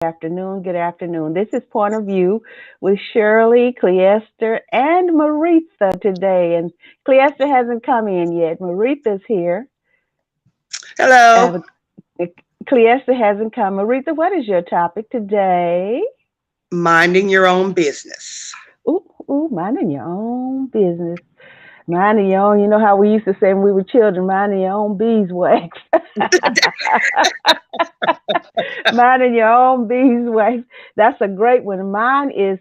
afternoon. Good afternoon. This is Point of View with Shirley, Cleester, and Merethah today. And Cleester hasn't come in yet. Merethah's here. Hello. Cleester hasn't come. Merethah, what is your topic today? Minding your own business. Minding your own business. Minding your own, you know how we used to say when we were children, minding your own beeswax. Minding your own beeswax. That's a great one. Mine is,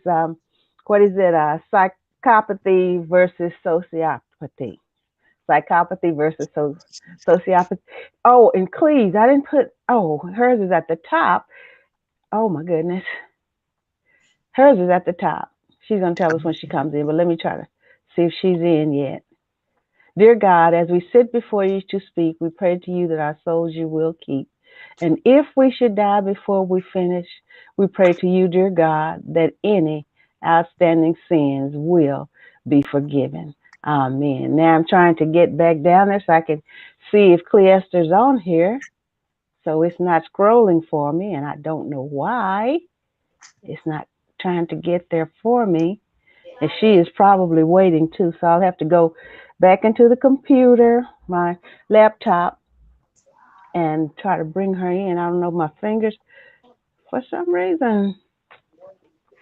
what is it? Psychopathy versus sociopathy. Psychopathy versus sociopathy. Oh, and Cleese, I didn't put, hers is at the top. Oh my goodness. Hers is at the top. She's going to tell us when she comes in, but let me try to see if she's in yet. Dear God, as we sit before you to speak, we pray to you that our souls you will keep. And if we should die before we finish, we pray to you, dear God, that any outstanding sins will be forgiven. Amen. Now I'm trying to get back down there so I can see if Cleester's on here. So it's not scrolling for me, and I don't know why. It's not trying to get there for me. And she is probably waiting too. So I'll have to go back into the computer, my laptop, and try to bring her in. I don't know, my fingers, for some reason,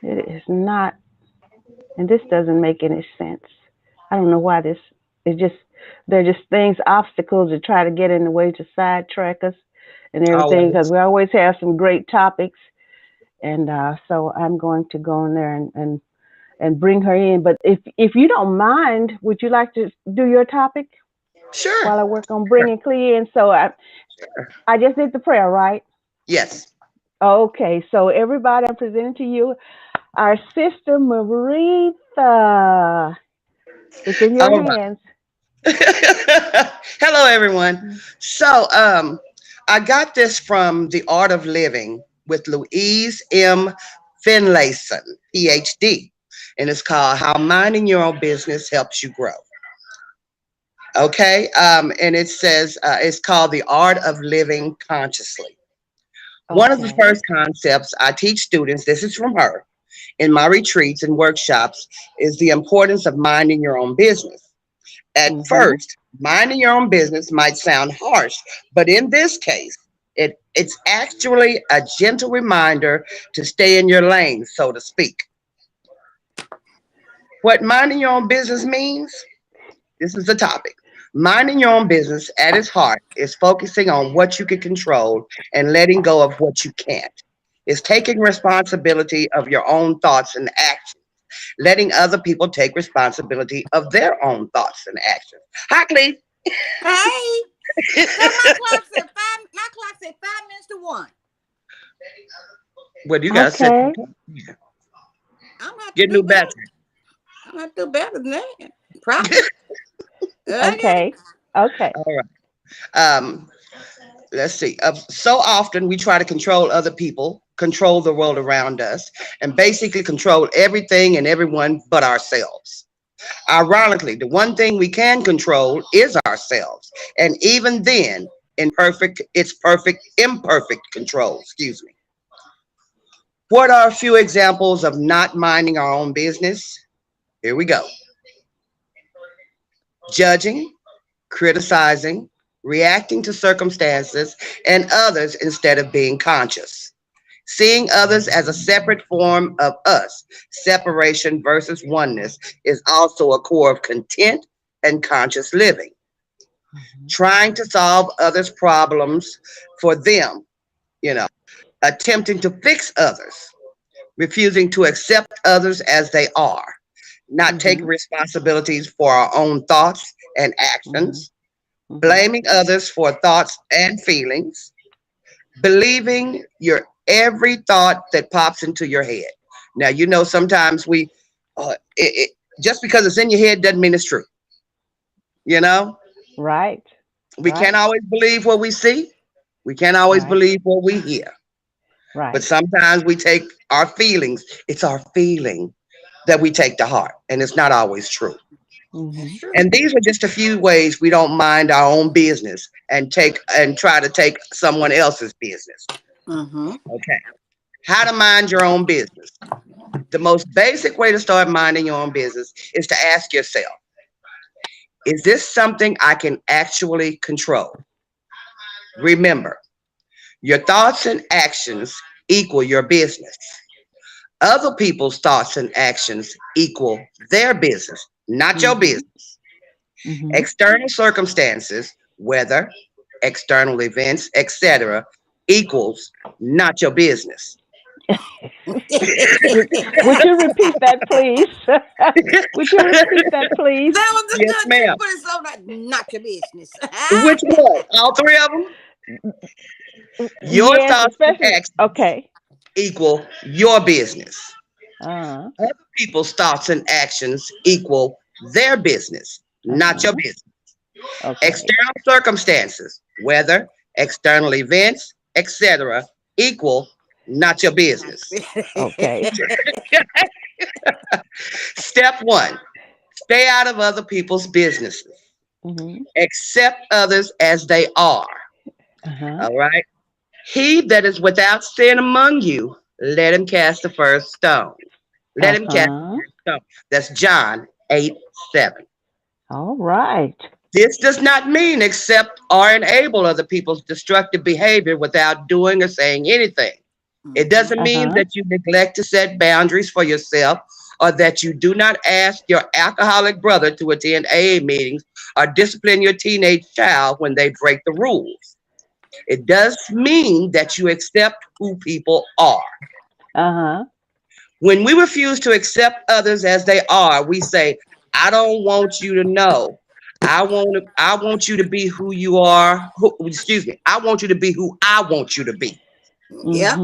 it is not, and this doesn't make any sense. I don't know why this, it's just, they're just things, obstacles to try to get in the way to sidetrack us and everything, because Always. we always have some great topics. And so I'm going to go in there and bring her in. But if you don't mind, would you like to do your topic Sure. while I work on bringing Clea in? So I just did the prayer, right? Yes. Okay, so everybody, I'm presenting to you our sister Merethah. It's in your All right. hands. Hello, everyone. So, I got this from The Art of Living with Louise M. Finlayson, PhD, and it's called How Minding Your Own Business Helps You Grow. Okay, and it says it's called The Art of Living Consciously. One of the Okay. first concepts I teach students, this is from her, in my retreats and workshops, is the importance of minding your own business. At Mm-hmm. first, minding your own business might sound harsh, but in this case, it's actually a gentle reminder to stay in your lane, so to speak. What minding your own business means? This is the topic. Minding your own business at its heart is focusing on what you can control and letting go of what you can't. It's taking responsibility of your own thoughts and actions, letting other people take responsibility of their own thoughts and actions. Hi, Clee. Hey, girl, my clock said 5 minutes to one. What you got set? Okay. I'm gonna have to Get do new better. battery. I'm gonna have to do better than that. Probably. Okay. Okay. Okay. All right. Um, let's see. So often we try to control other people, control the world around us, and basically control everything and everyone but ourselves. Ironically, the one thing we can control is ourselves. And even then, imperfect control, excuse me. What are a few examples of not minding our own business? Here we go. Judging, criticizing, reacting to circumstances and others instead of being conscious. Seeing others as a separate form of us, separation versus oneness, is also a core of content and conscious living. Mm-hmm. Trying to solve others' problems for them, you know, attempting to fix others, refusing to accept others as they are, not taking Mm-hmm. responsibilities for our own thoughts and Mm-hmm. actions, Mm-hmm. blaming others for thoughts and feelings, believing your every thought that pops into your head. Now, sometimes just because it's in your head doesn't mean it's true. You know, Right. we can't Right. always believe what we see. We can't always Right. believe what we hear. But Right. sometimes we take our feelings, it's our feeling that we take to heart, and it's not always true. That's Mm-hmm. true. And these are just a few ways we don't mind our own business and try to take someone else's business. Mm-hmm. Okay. How to mind your own business. The most basic way to start minding your own business is to ask yourself, is this something I can actually control? Remember, your thoughts and actions equal your business. Other people's thoughts and actions equal their business, not your Mm-hmm. business. Mm-hmm. External circumstances, weather, external events, etc., equals not your business. Would you repeat that, please? Would you repeat that, please? That was a Yes, good too, ma'am. but it's so not your business. Which one? All three of them? Your Yes, thoughts and especially. actions Okay. equal your business. Uh Other people's thoughts and actions equal their business, not your huh. business. Okay. External circumstances, weather, external events, etc., equal not your business. Okay. Step one, stay out of other people's businesses. Mm-hmm. Accept others as they are. Uh huh. All right. He that is without sin among you, let him cast the first stone. Let Uh him cast the huh. first stone. That's John 8:7. All right. This does not mean accept or enable other people's destructive behavior without doing or saying anything. It doesn't Uh mean huh. that you neglect to set boundaries for yourself or that you do not ask your alcoholic brother to attend AA meetings or discipline your teenage child when they break the rules. It does mean that you accept who people are. Uh huh. When we refuse to accept others as they are, we say, I don't want you to know. I want you to be who you are. Excuse me. I want you to be who I want you to be. Yep.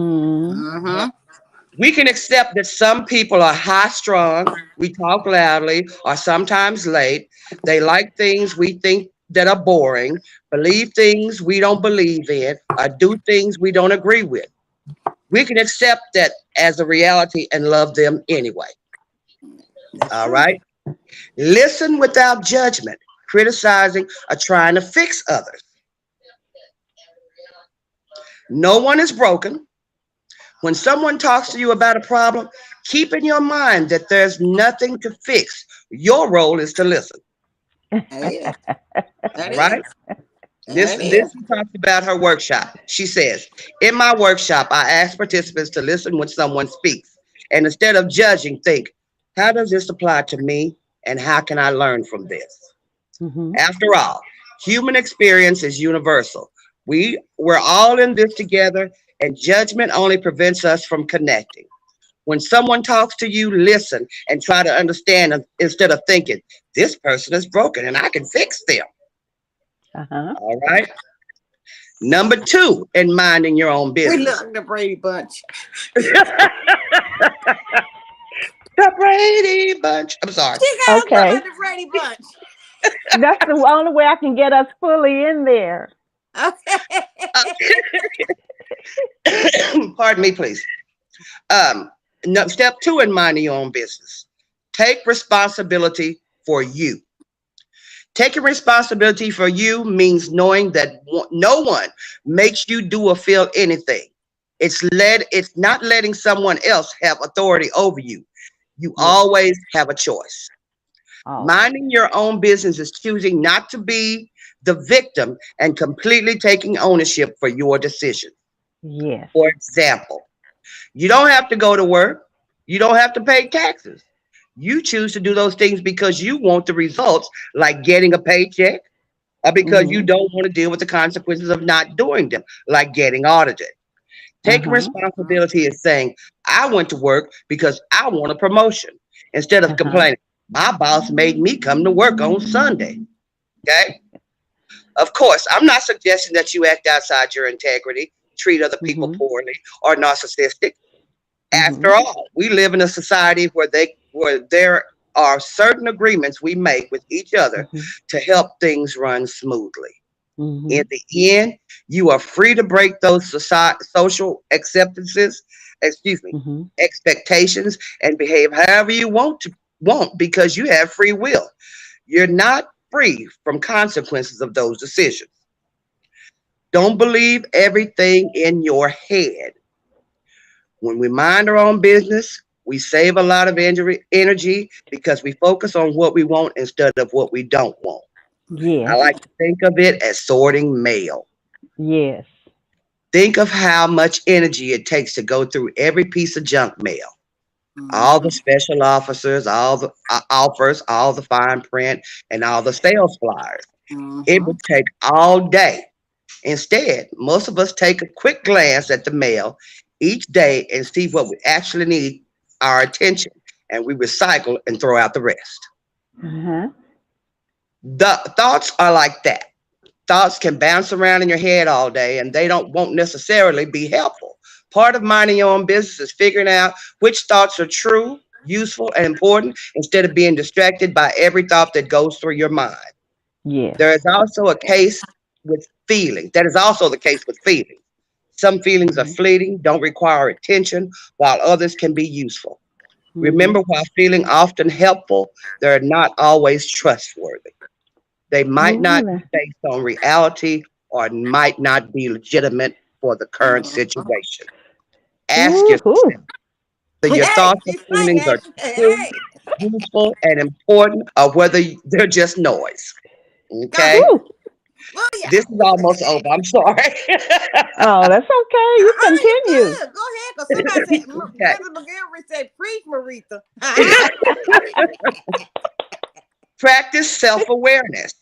Mm-hmm. Mm-hmm. We can accept that some people are high strung, we talk loudly, or sometimes late. They like things we think that are boring, believe things we don't believe in, or do things we don't agree with. We can accept that as a reality and love them anyway. That's All true. right. Listen without judgment, criticizing, or trying to fix others. No one is broken. When someone talks to you about a problem, keep in your mind that there's nothing to fix. Your role is to listen. That is. That All right. is. This That this is. talks about her workshop. She says, in my workshop, I ask participants to listen when someone speaks. And instead of judging, think, how does this apply to me? And how can I learn from this? Mm-hmm. After all, human experience is universal. We're all in this together, and judgment only prevents us from connecting. When someone talks to you, listen and try to understand instead of thinking, this person is broken and I can fix them. Uh huh. All right. Number two, in minding your own We business. love the Brady Bunch. The Brady Bunch. I'm sorry. She got us Okay. about the Brady Bunch. That's the only way I can get us fully in there. Okay. Pardon me, please. Um, no, step two in minding your own business. Take responsibility for you. Taking responsibility for you means knowing that no one makes you do or feel anything. It's not letting someone else have authority over you. You Yes. always have a choice. Always. Minding your own business is choosing not to be the victim and completely taking ownership for your decision. Yes. For example, you don't have to go to work. You don't have to pay taxes. You choose to do those things because you want the results, like getting a paycheck, or because you Mm-hmm. don't want to deal with the consequences of not doing them, like getting audited. Uh Taking huh. responsibility is saying, I went to work because I want a promotion, instead Uh of huh. complaining, my boss made me come to work on Sunday. Okay? Of course, I'm not suggesting that you act outside your integrity, treat other people Mm-hmm. poorly, or narcissistic. Mm-hmm. After all, we live in a society where there are certain agreements we make with each other Mm-hmm. to help things run smoothly. In Mm-hmm. the end, you are free to break those social acceptances, excuse me, Mm-hmm. expectations, and behave however you want because you have free will. You're not free from consequences of those decisions. Don't believe everything in your head. When we mind our own business, we save a lot of energy because we focus on what we want instead of what we don't want. I Yes. like to think of it as sorting mail. Yes. Think of how much energy it takes to go through every piece of junk mail. All the Mhm. special officers, all the offers, all the fine print, and all the sales flyers. It Mhm. would take all day. Instead, most of us take a quick glance at the mail each day and see what we actually need our attention, and we recycle and throw out the rest. Uh-huh. The thoughts are like that. Thoughts can bounce around in your head all day and they don't won't necessarily be helpful. Part of minding your own business is figuring out which thoughts are true, useful, and important instead of being distracted by every thought that goes through your mind. Yes. There is also a case with feelings. That is also the case with feelings. Some feelings are Mhm. fleeting, don't require attention, while others can be useful. Mhm. Remember, while feeling often helpful, they're not always trustworthy. They might not Ooh. be based on reality or might not be legitimate for the current Mhm. situation. Ask Ooh. yourself whether your Hey, thoughts or she's feelings are singing. true, Hey, useful, and important, or whether they're just noise. go Okay? ahead. Ooh. Booyah. This is almost over. I'm sorry. Oh, that's okay. You You continue. good. Go ahead. Because somebody said, Okay. Brother McGilvery said, preach, Merethah. Practice self awareness.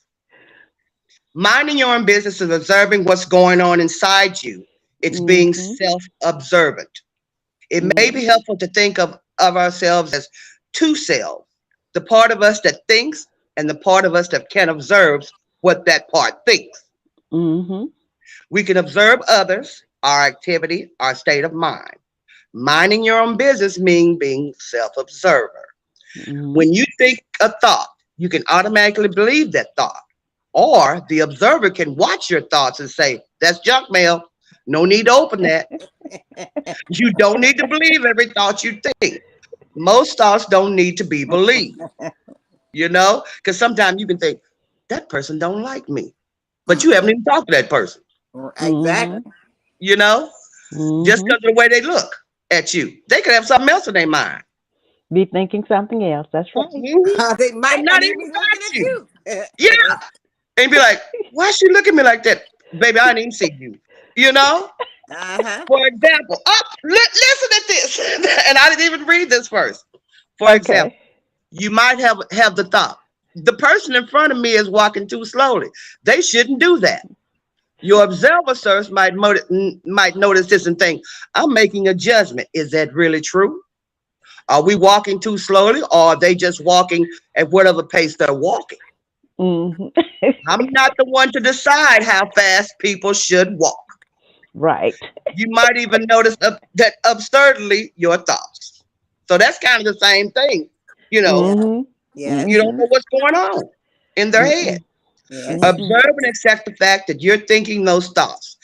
Minding your own business is observing what's going on inside you. It's being Mhm. self observant. It may be Mhm. helpful to think of ourselves as two selves, the part of us that thinks and the part of us that can observe what that part thinks. Mhm. We can observe others, our activity, our state of mind. Minding your own business means being self observer. Mhm. When you think a thought, you can automatically believe that thought. Or the observer can watch your thoughts and say, that's junk mail. No need to open that. You don't need to believe every thought you think. Most thoughts don't need to be believed, because sometimes you can think, that person don't like me. But you haven't even talked to that person, Exactly. Mhm. you know, just Mhm. because of the way they look at you. They could have something else in their mind. Be thinking something else. That's right. Mhm. They And might not not even even be looking about at you. you. Yeah. And be like, why she look at me like that? Baby, I didn't even see you. You know? Uh-huh. For example, listen at this. And I didn't even read this first. For example, Okay. you might have the thought, the person in front of me is walking too slowly. They shouldn't do that. Your observer search might notice this and think, I'm making a judgment. Is that really true? Are we walking too slowly, or are they just walking at whatever pace they're walking? Mhm. I'm not the one to decide how fast people should walk. Right. You might even notice that absurdly your thoughts. So that's kind of the same thing. You know, Yeah. Mhm. you Yes. don't Mhm. know what's going on in their head. Mm-mm. Yes. Mm-mm. Observe and accept the fact that you're thinking those thoughts.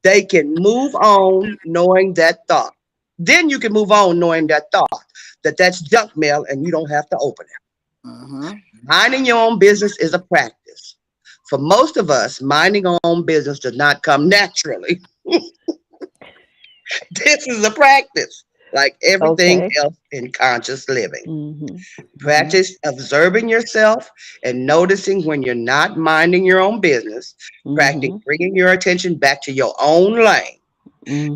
They can move on knowing that thought. Then you can move on knowing that thought, that that's junk mail and you don't have to open it. Mm-hmm. Minding your own business is a practice. For most of us, minding our own business does not come naturally. This is a practice, like everything Okay. else in conscious living. Mhm. Mhm. Practice observing yourself and noticing when you're not minding your own business. Practice Mhm. bringing your attention back to your own lane.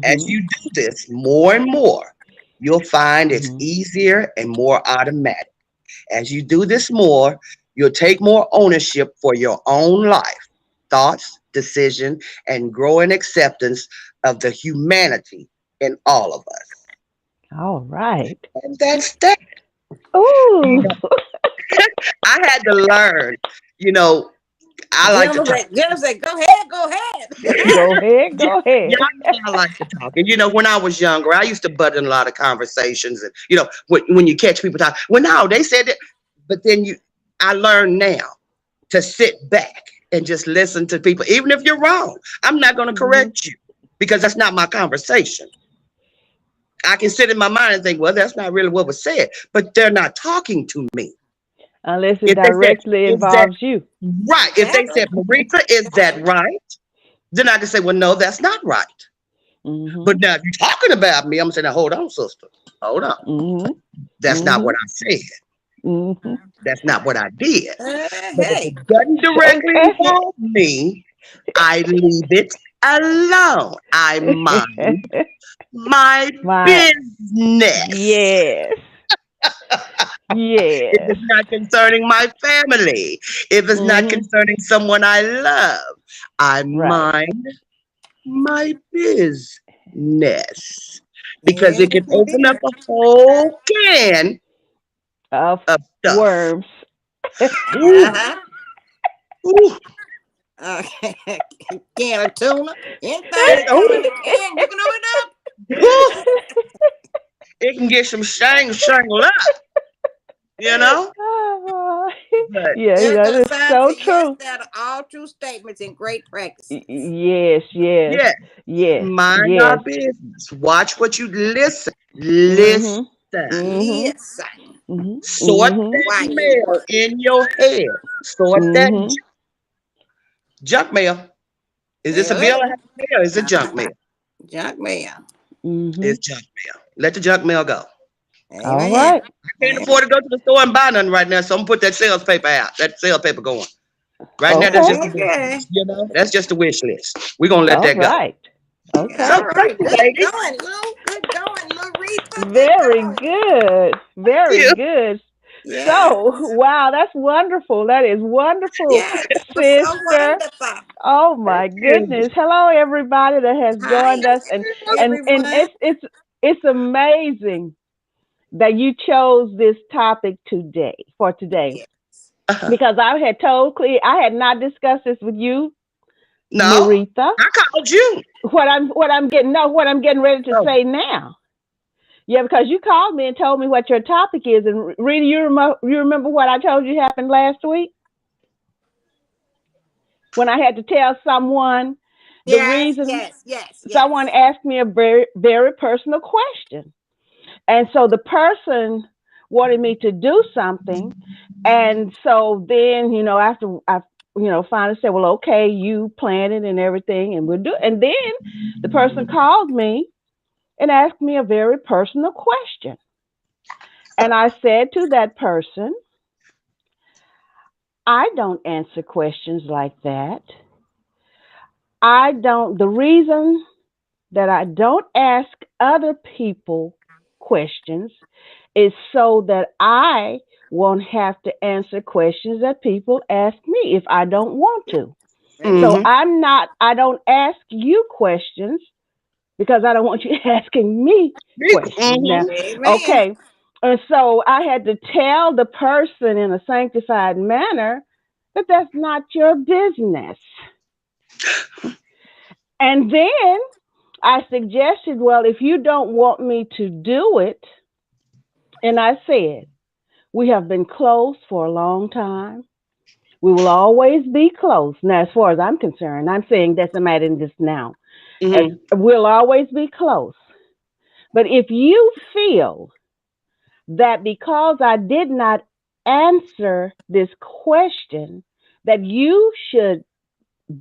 As Mhm. you do this more and more, you'll find it's Mhm. easier and more automatic. As you do this more, you'll take more ownership for your own life, thoughts, decision, and growing acceptance of the humanity in all of us. All right. And that's that. You Ooh. know, I had to learn, you know, I like to talk. Jennifer said, go ahead, go ahead. Go ahead. Yeah, Go y'all ahead. know I like to talk. And when I was younger, I used to butt in a lot of conversations. And when you catch people talking, well, no, they said that. But then I learned now to sit back and just listen to people, even if you're wrong. I'm not going to Mhm. correct you because that's not my conversation. I can sit in my mind and think, well, that's not really what was said, but they're not talking to me. Unless it If they said, directly is that involves you. right? If they Exactly. said, Marita, is that right? Then I can say, well, no, that's not right. But Mhm. now if you're talking about me, I'm saying, now, hold on, sister. Hold on. Mhm. That's not what Mhm. I said. Mhm. That's not what I did. But if Hey. it doesn't directly involve me, I leave it alone. I mind my My business. yes. If Yes. it's not concerning my family, if it's not Mhm. concerning someone I love, I Right. mind my business because it Yes, can open up dear. a whole can Of of stuff. worms. Ooh, Uh-huh. ooh, Okay. Can of tuna. Anything it, that come in ooh, the can, you can open it up. ooh, it can get some shangled up, you know? Oh, But yeah, Eric that and is Aside so say, yes, true. that are all true statements and great practices. Yes, yes, yeah, yes, mind our yes. business. Watch what you listen. Listen. Mhm. Mhm. Yes. Mhm. Sort Mhm. that Why you mail work. in your head. Sort that Mhm. junk mail. Is this a bill Hey, I have to pay or is it junk uh-huh. mail? Junk mail. Mhm. It's junk mail. Let the junk mail go. All Amen. right. I can't Amen. afford to go to the store and buy nothing right now, so I'm gonna put that sales paper out. That sales paper going. Right now, that's Okay. just a wish Okay. list. You know, that's just a wish list. We're gonna let All that go. right. So Okay. All thank right. you, Good lady. going, Lou. Good going, Merethah. Good Very going. good. Thank Very you. good. So, Yes. wow, that's wonderful. That is wonderful, Yes, that was so sister. wonderful. Oh Thank my you. goodness. Hello everybody that has Hi, joined us, and everyone. it's amazing that you chose this topic today for today, Yes. Uh-huh. because I had told Clea I had not discussed this with you, No, Merethah. I called you. What I'm getting ready to Oh, say now. Yeah, because you called me and told me what your topic is, and Rita, you remember what I told you happened last week when I had to tell someone the Yes, reason. yes, yes, Someone yes. asked me a very very personal question, and so the person wanted me to do something, and so then after I finally said, well, okay, you plan it and everything, and we'll do. And then the person called me and asked me a very personal question, and I said to that person, I don't answer questions like that. I don't. The reason that I don't ask other people questions is so that I won't have to answer questions that people ask me if I don't want to. So Amen. mm-hmm. I don't ask you questions because I don't want you asking me questions. Now, Mm-hmm. Amen. okay. And so I had to tell the person in a sanctified manner that that's not your business. And then I suggested, well, if you don't want me to do it, and I said, we have been close for a long time. We will always be close. Now, as far as I'm concerned, I'm saying that's a matter in this now. As Mm-hmm. we'll always be close. But if you feel that because I did not answer this question, that you should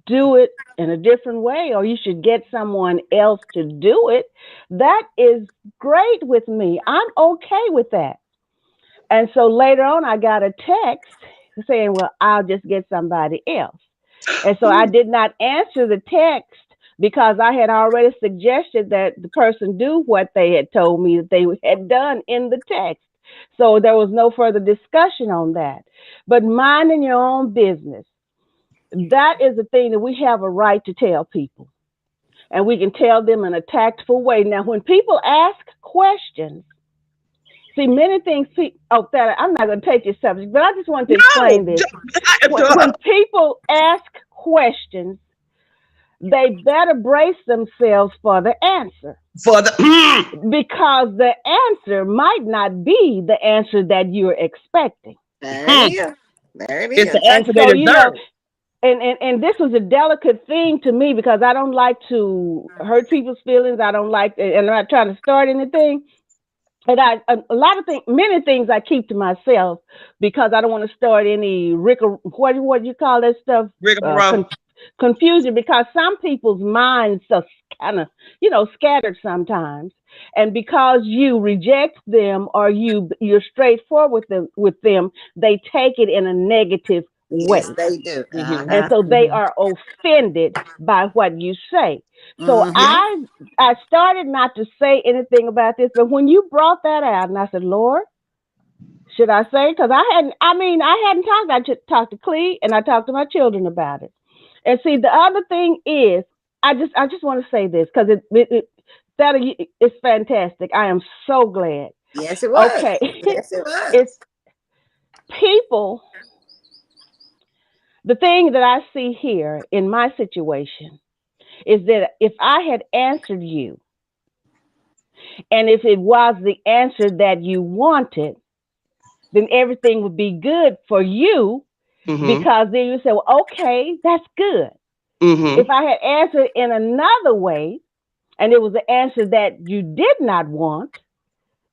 do it in a different way or you should get someone else to do it, that is great with me. I'm okay with that. And so later on, I got a text saying, well, I'll just get somebody else. And so I Ooh. did not answer the text because I had already suggested that the person do what they had told me that they had done in the text. So there was no further discussion on that. But minding your own business, that is the thing that we have a right to tell people. And we can tell them in a tactful way. Now, when people ask questions, see, many things. Oh, that I'm not going to take this subject, but I just wanted to No, explain this. When people ask questions, they better brace themselves for the answer, for the because the answer might not be the answer that you're expecting. There it is. There it it's the is. And answer they so, deserve. and this was a delicate thing to me because I don't like to hurt people's feelings. I don't like, and I'm not trying to start anything. And a lot of things, many things I keep to myself because I don't want to start any what do you call that stuff? Uh, Rigmarole. confusion because some people's minds are kind of, scattered sometimes. And because you reject them or you're straightforward with them, they take it in a negative Yes, way. they do. Mm-hmm. And so they are offended by what you say. So Mm-hmm. I started not to say anything about this, but when you brought that out, and I said, Lord, should I say? Because I hadn't talked. Talked to Clee and I talked to my children about it. And see, the other thing is, I just want to say this because that it's fantastic. I am so glad. Yes, it was. Okay, Yes, it it's was. people. The thing that I see here in my situation is that if I had answered you, and if it was the answer that you wanted, then everything would be good for you Mm-hmm. because then you say, well, okay, that's good. If Mm-hmm. I had answered in another way and it was an answer that you did not want,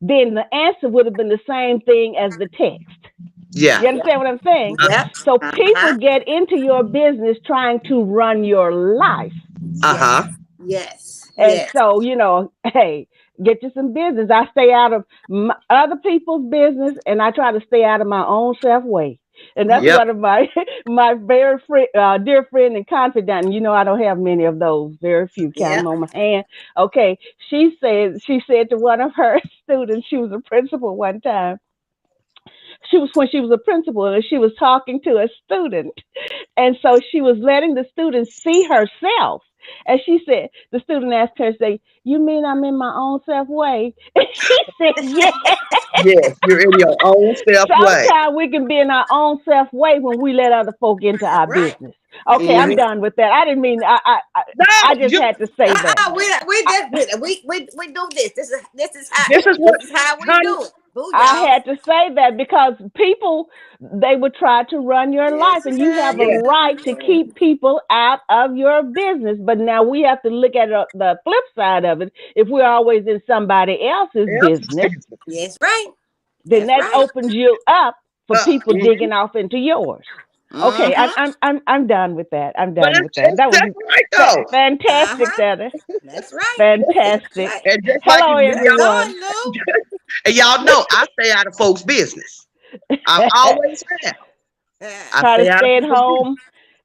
then the answer would have been the same thing as the text. Yeah. You understand what I'm saying? Yep. So people Uh-huh. get into your business trying to run your life. Uh-huh. Yes. Yes. And Yes. so, hey, get you some business. I stay out of other people's business and I try to stay out of my own self way. And that's Yep. one of my my very dear friend and confidant. And I don't have many of those, very few, count Yep. them on my hand. Okay, she said to one of her students, she was a principal one time. When she was a principal and she was talking to a student, and so she was letting the student see herself. And she said, the student asked her, say, you mean I'm in my own self way? And she said, yes. Yes, you're in your own self way. Sometimes we can be in our own self way when we let other folk into That's our right. business. That's Okay, I'm Mm-hmm. right. done with that. I didn't mean, I No, just had to say that. We I, just we do this. this is what, This is how we honey. do it. Boo I y'all. had to say that because people, they would try to run your This life is and you how have a you Yes. right to do it. keep people out of your business. But now we have to look at the flip side of it. If we're always in somebody else's Else's business, business. Yes, right. then That's that right. opens you up for people Mhm. digging off into yours. Okay, Mm-hmm. I'm done with that. I'm But done with that. That was that's right though. fantastic, Uh-huh. Dennis. That's right. That's Fantastic. right. And just like Hello, when Let's go y'all everyone. on, Lou. and y'all know, I stay out of folks' business. I always have. I Try stay to out of stay at people's business. home.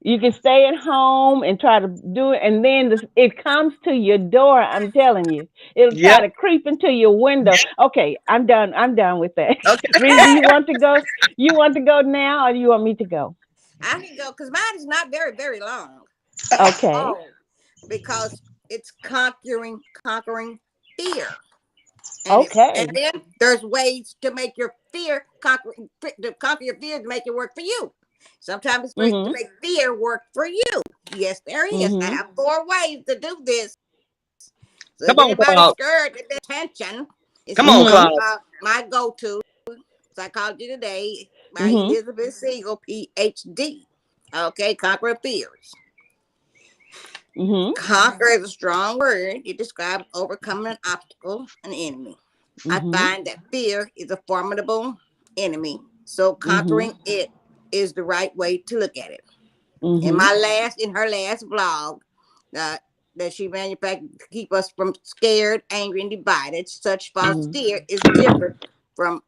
You can stay at home and try to do it, and then it comes to your door. I'm telling you, it'll try Yep. to creep into your window. Yep. Okay, I'm done. I'm done with that. Okay. Rita, do you want to go? You want to go now, or do you want me to go? I can go because mine is not very, very long. Okay. Oh, because it's conquering fear. And Okay. then there's ways to make your fear conquer your fear to make it work for you. Sometimes it's great to Mhm. make fear work for you. Yes, there is. I Mhm. have 4 ways to do this. So Come if on, anybody's Claude. scared of attention, it's Come on, from Mhm. Claude. my go-to Psychology Today by Mhm. Elizabeth Siegel, PhD. Okay, conquer fears. Mhm. Conquer is a strong word. It describes overcoming an obstacle, an enemy. I Mhm. find that fear is a formidable enemy, so Mhm. conquering it is the right way to look at it. Mhm. In her last vlog, uh, that she manufactured to keep us from scared, angry, and divided, such false Mhm. fear is different from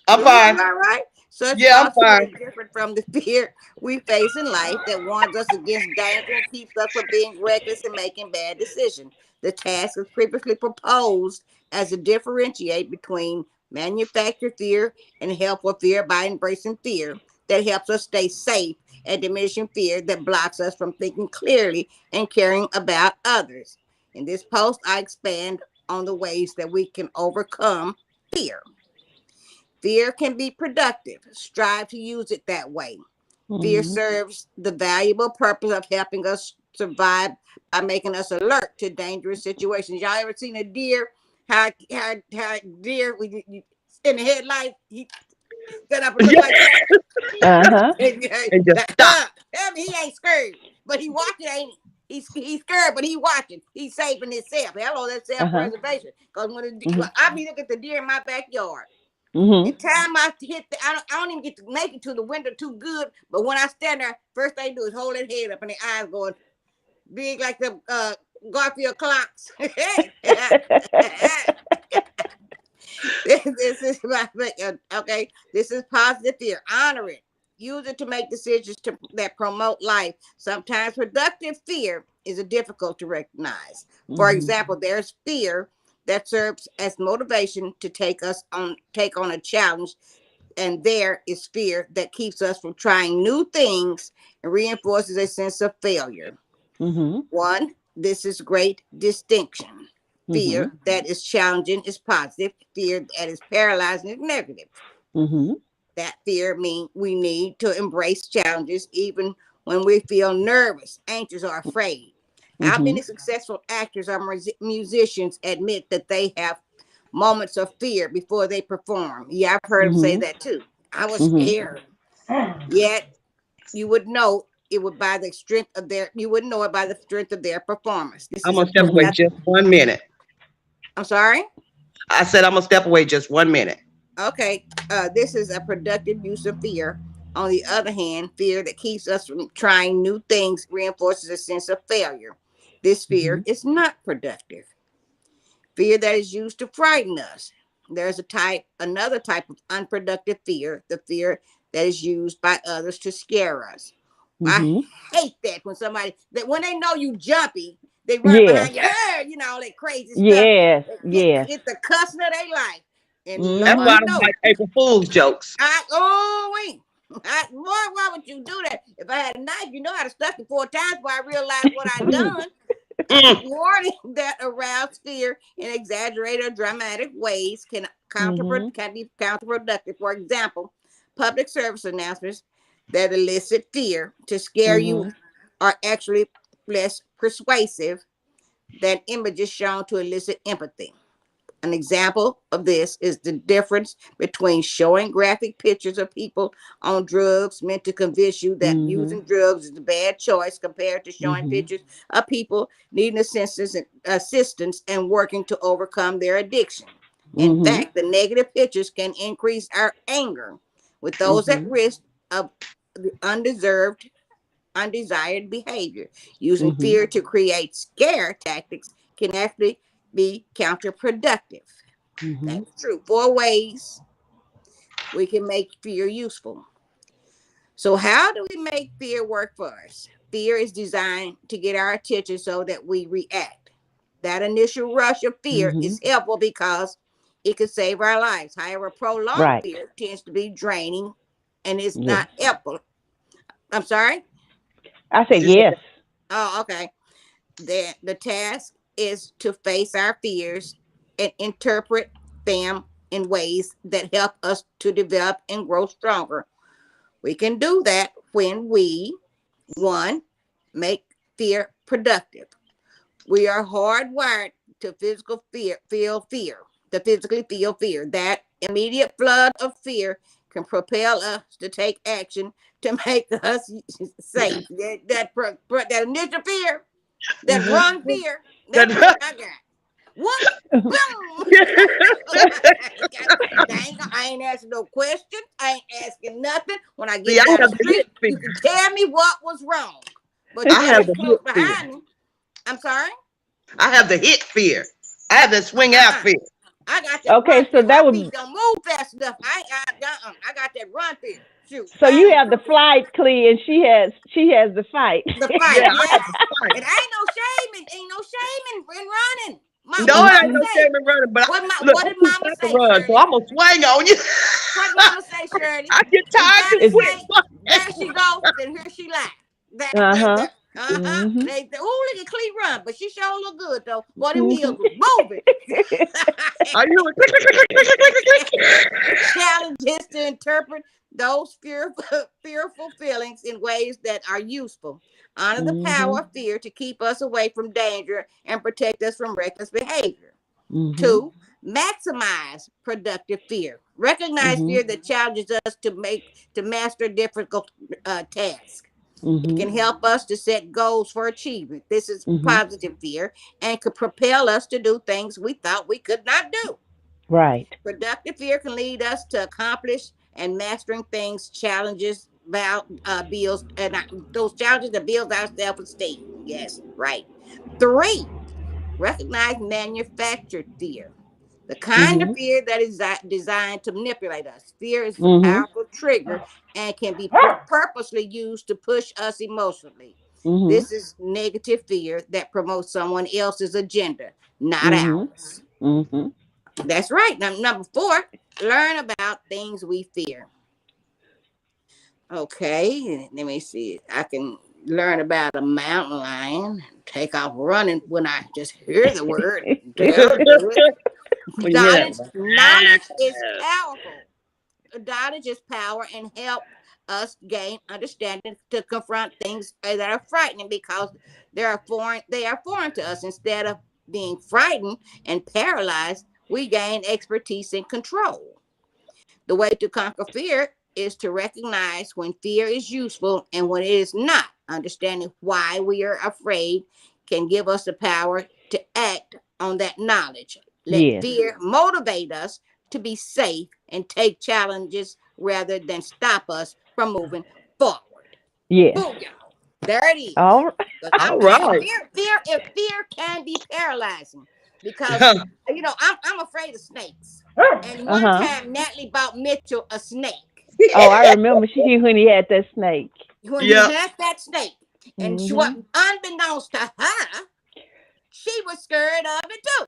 I'm Lou. fine. You all right? Such Yeah, I'm false fear fine. is different from the fear we face in life that warns us against danger and keeps us from being reckless and making bad decisions. The task is previously proposed as a differentiate between manufactured fear and helpful fear by embracing fear that helps us stay safe and diminishing fear that blocks us from thinking clearly and caring about others. In this post, I expand on the ways that we can overcome fear. Fear can be productive. Strive to use it that way. Fear Mhm. serves the valuable purpose of helping us survive by making us alert to dangerous situations. Y'all ever seen a deer? How deer in the headlight, he set up and look Yeah. like that. Uh huh. And just stop. Tell me he ain't scared, but he watching, ain't he? He's scared, but he watching. He's saving himself. Hello, that's Uh huh. self-preservation. Because Mhm. I be looking at the deer in my backyard. Mhm. The time I hit I don't even get to make it to the window too good. But when I stand there, first thing they do is hold their head up and their eyes going big like the Garfield clocks. This is okay. This is positive fear. Honor it. Use it to make decisions that promote life. Sometimes productive fear is difficult to recognize. For Mhm. example, there's fear that serves as motivation to take on a challenge, and there is fear that keeps us from trying new things and reinforces a sense of failure. Mhm. One, this is great distinction. Mhm. Fear that is challenging is positive. Fear that is paralyzing is negative. Mhm. That fear means we need to embrace challenges even when we feel nervous, anxious, or afraid. How Mhm. many successful actors or musicians admit that they have moments of fear before they perform? Yeah, I've heard them say Mhm. that too. I was Mhm. scared. Yet you would know it would by the strength of their you wouldn't know it by the strength of their performance. This I'm is a gonna step away nothing. just 1 minute. I'm sorry. I said I'm gonna step away just 1 minute. Okay, this is a productive use of fear. On the other hand, fear that keeps us from trying new things reinforces a sense of failure. This fear Mhm. is not productive. Fear that is used to frighten us. There's another type of unproductive fear, the fear that is used by others to scare us. I Mhm. hate that when they know you jumpy, they run Yes. behind you, hey, all that crazy stuff. Yes. Get Yes. get the cussing of their life. And That's Mhm. why I Lord don't knows like April Fool's jokes. wait. Boy, why would you do that? If I had a knife, how to stuff it 4 times before I realized what I'd Mm, done. mm. Warning that arouse fear in exaggerated or dramatic ways Mhm. can be counterproductive. For example, public service announcements that elicit fear to scare you Mhm. are actually less persuasive than images shown to elicit empathy. An example of this is the difference between showing graphic pictures of people on drugs meant to convince you that Mhm. using drugs is a bad choice compared to showing Mhm. pictures of people needing assistance and working to overcome their addiction. In Mhm. fact, the negative pictures can increase our anger with those at Mhm. risk of undeserved undesired behavior. Using Mhm. fear to create scare tactics can actually be counterproductive. Mhm. That's true. 4 ways we can make fear useful. So, how do we make fear work for us? Fear is designed to get our attention so that we react. That initial rush of fear Mhm. is helpful because it can save our lives. However, prolonged Right. fear tends to be draining and is Yes. not helpful. I'm sorry? I said She said, yes. Oh, okay. The task is to face our fears and interpret them in ways that help us to develop and grow stronger. We can do that when we, one, make fear productive. We are hardwired to physically feel fear. That immediate flood of fear can propel us to take action to make us safe. That initial fear, that Mhm. run fear, that's what that- I got. What? Boom! I ain't asking no questions. I ain't asking nothing. When I See, get I down the have the hit street, fear. you can tell me what was wrong. But you I better have be the close hit fear. behind me. I'm sorry? I have the hit fear. I have the swing out Uh-uh. fear. I got that run Okay, so fear. My that feet would don't move fast enough. I got that run fear. Shoot, so I you ain't have the flight, Clee, and she has the fight. the Yeah, fight. I have Yes, the fight. and ain't no shame in running. No, What it ain't mama no say? shame in running, but look, What I'm did too mama fat to say, run, so Shirley? I'm gonna swing on you. What mama say, Shirley? I get If tired too daddy Is quick. say, there she go, then here she lie. uh-huh. Uh-huh. Mhm. Look at Clee run, but she sure look good though. Boy, them heels Mhm. was moving. Are you a click, click, click, click, click, click, click, click? Challenge is to interpret those fearful feelings in ways that are useful. Honor the power Mhm. of fear to keep us away from danger and protect us from reckless behavior. Mhm. 2, maximize productive fear. Recognize Mhm. fear that challenges us to master difficult tasks. It Mhm. can help us to set goals for achievement. This is Mhm. positive fear and could propel us to do things we thought we could not do. Right. Productive fear can lead us to accomplish and mastering things, challenges, builds, and those challenges that builds our self-esteem. Yes, right. Three, recognize manufactured fear. The kind of Mhm. fear that is designed to manipulate us. Fear is a Mhm. powerful trigger and can be purposely used to push us emotionally. Mhm. This is negative fear that promotes someone else's agenda, not Mhm. ours. Mhm. That's right. Now, number four, learn about things we fear. Okay, let me see. I can learn about a mountain lion, take off running when I just hear the word. They'll do it. When you hear Knowledge is that. powerful. Knowledge is power and help us gain understanding to confront things that are frightening because they are foreign to us. Instead of being frightened and paralyzed, we gain expertise and control. The way to conquer fear is to recognize when fear is useful and when it is not. Understanding why we are afraid can give us the power to act on that knowledge. Let Yes. fear motivate us to be safe and take challenges rather than stop us from moving forward. Yes. Booyah. There it is. All right. But All right. if fear can be paralyzing, because I'm afraid of snakes. And one Uh-huh. time Natalie bought Mitchell a snake. Oh, I remember she when he had that snake. When he Yep. had that snake, and Mhm. unbeknownst to her, she was scared of it too.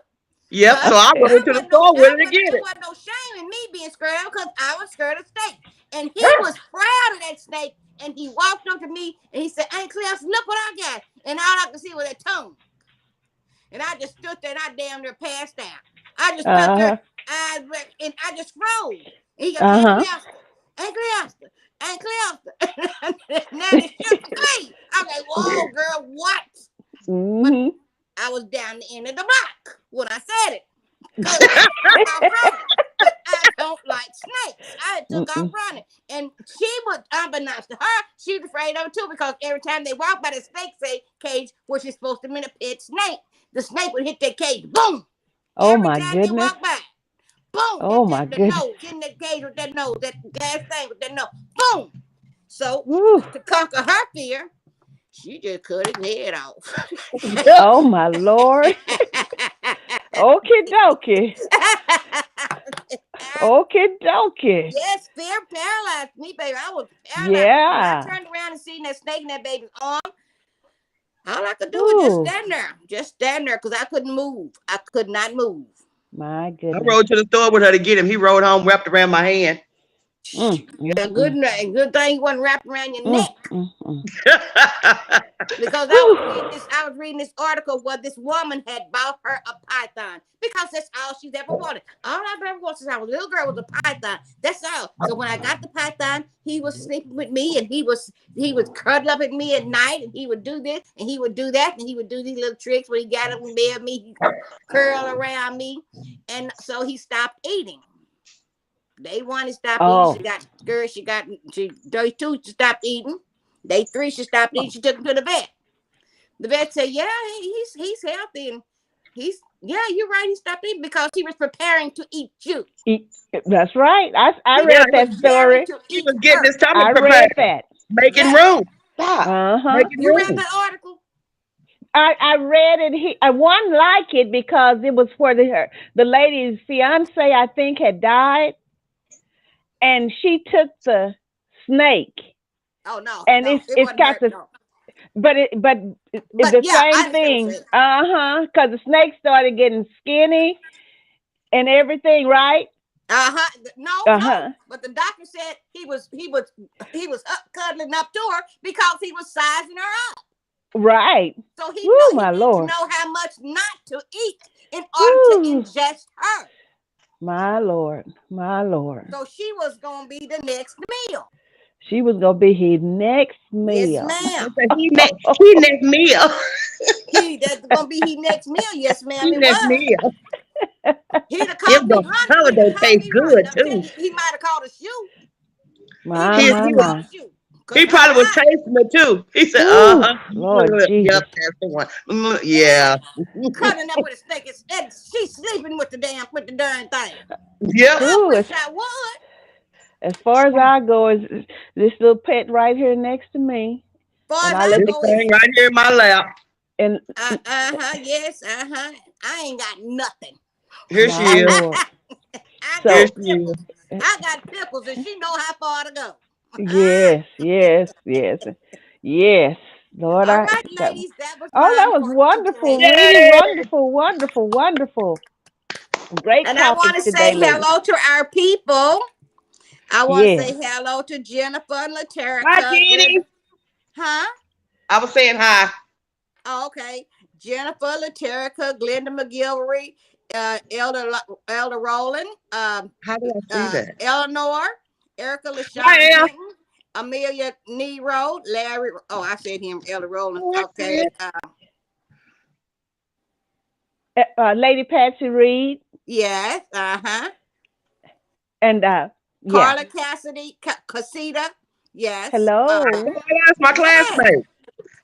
Yep. But So I rode to the store with her to get it it. wasn't no shame in me being scared of because I was scared of snakes. And he was proud of that snake. And he walked up to me and he said, Aunt Cleester, look what I got. And all I could see was that tongue. And I just stood there and I damn near passed out. I just stood there Uh-huh. and I just froze. And he goes, Aunt Uh-huh. Cleester, Aunt Cleester, Aunt Cleester. Now they shook me. I'm like, whoa, girl, what? But Mhm. I was down the end of the block when I said it. Because I took off running. Because I don't like snakes. I took off Mm-mm. running. And she was, unbeknownst to her, she was afraid of it too because every time they walk by the cage, which is supposed to be a pet snake, the snake would hit that cage. Boom! Oh Every my time they goodness. walk by. Boom! Oh Hit my the goodness. nose. Hit that cage with that nose. That glass thing with that nose. Boom! So, Woo. to conquer her fear, she just cut his head off. Oh my Lord. Okie dokie. Okie dokie. Yes, fear paralyzed me, baby. I was paralyzed. When I Yeah. turned around and seen that snake in that baby's arm, all I could do was just Woo. stand there. Just stand there because I couldn't move. I could not move. My I goodness. rode to the store with her to get him. He rode home wrapped around my hand. Mm, mm, Yeah, mm. good thing you wasn't wrapped around your Mm, neck. mm, mm. Because Whew. I was reading this article where this woman had bought her a python because that's all she's ever wanted. All I've ever wanted since I was a little girl was a python. That's all. So when I got the python, he was sleeping with me and he would cuddle up at me at night and he would do this and he would do that and he would do these little tricks when he got up in bed with me, he curl around me. And so he stopped eating. Day one, he stopped eating. She Oh. got scared. Day two, she stopped eating. Day three, she stopped eating. She took him to the vet. The vet said, "Yeah, he's healthy, and you're right. He stopped eating because he was preparing to eat you. E- That's right. I He Yeah, was read that preparing story. to he eat was getting her. his stomach I prepared, read that. making Yes, room. Stop. Uh-huh. Making you read room. that article. I read it. I one like it because it was for the lady's fiance, I think, had died, and she took the snake, Oh no, and no, it it's wasn't got her. the No, but it's but the yeah, I same understand what you're thing. saying. Uh-huh. Because the snake started getting skinny and everything, right? No, no. Uh-huh. But the doctor said he was up cuddling up to her because he was sizing her up. Right. So Woo, he my needed to Lord. know how much not to eat in order to Woo. ingest her. My Lord. My Lord. So she was gonna be the next meal. She was gonna be his next Yes, meal. ma'am. So he next meal. That's gonna be his next meal. Yes, ma'am. He It next was. meal. He'd have Him caught me the running. He'd have holiday caught tastes me running. good I'm telling too. you, he might have caught a shoe. He My, might His have my, he was caught my. a shoe. He probably was tasting it too. He said, Ooh, "Uh-huh, Lord yep, Jesus. that's the one." Yeah, Yeah, cuddling up with a snake and she's sleeping with the darn thing. yep. I Ooh, wish I would. as far as I go, is this little pet right here next to me, Far and as I I let This the go thing is right here in my lap. and yes, I ain't got nothing. Here my she is. Lord. I Here got So she is. pickles. I got pickles, and she know how far to go. yes, yes, yes, yes, Lord, All I right, that. ladies, that was Oh, mine that was for wonderful, today. really Yay! wonderful, wonderful, wonderful. Great And I want topic to today, say ladies. hello to our people. I want to Yes. say hello to Jennifer and Hi, Laterica, Kitty. Glenda. Huh? I was saying hi. Oh, okay. Jennifer, Laterica, Glenda McGilvery, Elder Rowland, How do I see that? Eleanor, Erica LaShawn Hi, Al. Hinton, Amelia Nero, Larry. Oh, I said him, Elder Rowland. Oh, I see Okay. it. Lady Patsy Reed Yes. Uh huh. and yeah. Carla Cassidy, Casita. Yes. Hello. Oh, that's my Yes. classmate.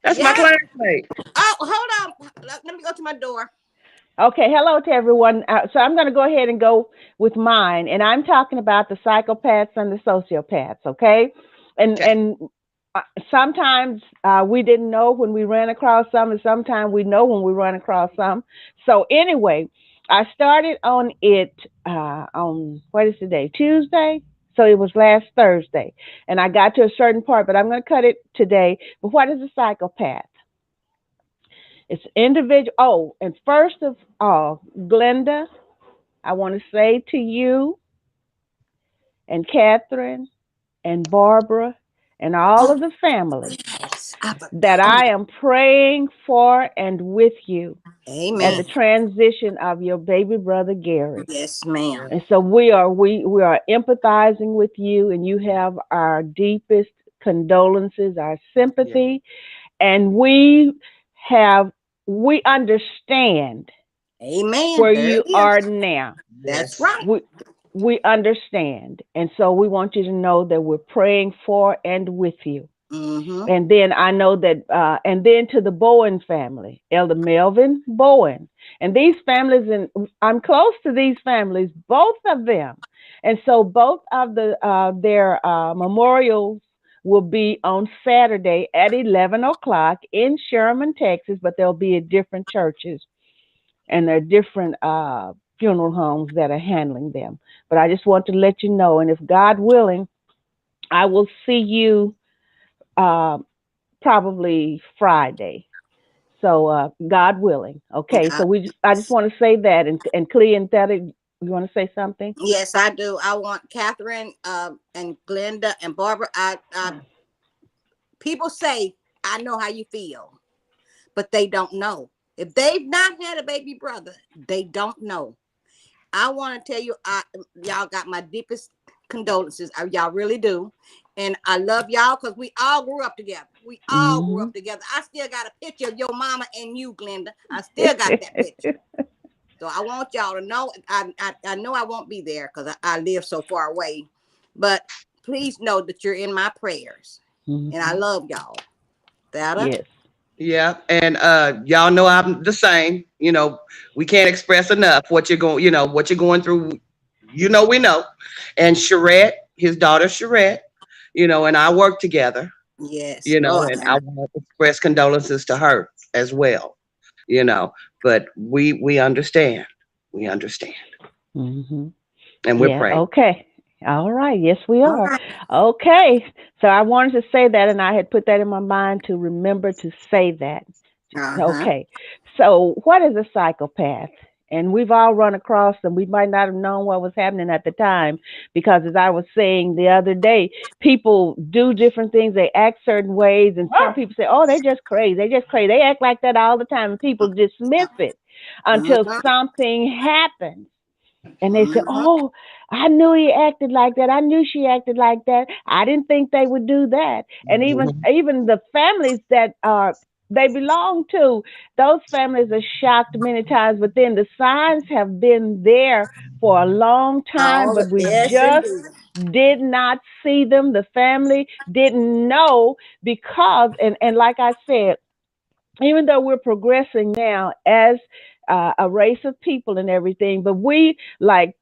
That's my Yes. classmate. Oh, hold on. Let me go to my door. Okay, hello to everyone. So I'm going to go ahead and go with mine, and I'm talking about the psychopaths and the sociopaths. Okay, and Okay. and sometimes we didn't know when we ran across some, and sometimes we know when we run across some. So anyway, I started on it on what is today? Tuesday. So it was last Thursday, and I got to a certain part, but I'm going to cut it today. But what is a psychopath? It's individual. Oh, and first of all, Glenda, I want to say to you and Catherine and Barbara and all Oh, of the family yes. I that forgot. Oh, my I God. am praying for and with you at Amen. the transition of your baby brother Gary. Yes, ma'am. And so we are empathizing with you, and you have our deepest condolences, our Yeah. sympathy, and have we understand Amen. where There you it is. are now. That's Yes. right. We understand. And so we want you to know that we're praying for and with you. Mm-hmm. And then I know that, and then to the Bowen family, Elder Melvin Bowen. And these families, and I'm close to these families, both of them. And so both of their memorials will be on Saturday at 11 o'clock in Sherman, Texas, but they'll be at different churches and there are different funeral homes that are handling them. But I just want to let you know, and if God willing, I will see you uh, probably Friday. So God willing. Okay. So I just want to say that, and Clea and Theta, you want to say something? Yes, I do. I want Catherine and Glenda and Barbara. People say, I know how you feel, but they don't know. If they've not had a baby brother, they don't know. I want to tell you, y'all got my deepest condolences. Y'all really do. And I love y'all because we all grew up together. We all grew Hmm. up together. I still got a picture of your mama and you, Glenda. I still got that picture. So I want y'all to know. I know I won't be there because I live so far away. But please know that you're in my prayers. And I Hmm. love y'all. That Yes. Yeah. And y'all know I'm the same. We can't express enough what you're going through. We know. And Charette, his daughter Charette, and I work together, yes, Lord. and I want to express condolences to her as well, you know. But we understand. We understand. Hmm. And we're Yeah. praying. Okay. All right. Yes, we All are. right. Okay. So I wanted to say that, and I had put that in my mind to remember to say that. Uh-huh. Okay. So what is a psychopath? And we've all run across them. We might not have known what was happening at the time because, as I was saying the other day, people do different things. They act certain ways, and some people say, "Oh, they're just crazy. They just crazy. They act like that all the time." And people dismiss it until Uh-huh. something happens. And they say, Uh-huh. "Oh, I knew he acted like that. I knew she acted like that. I didn't think they would do that." And Mhm. even the families that they belong to, those families are shocked many times. But then the signs have been there for a long time, Oh, but we yes, just indeed. did not see them. The family didn't know because, and like I said, even though we're progressing now as a race of people and everything, but we like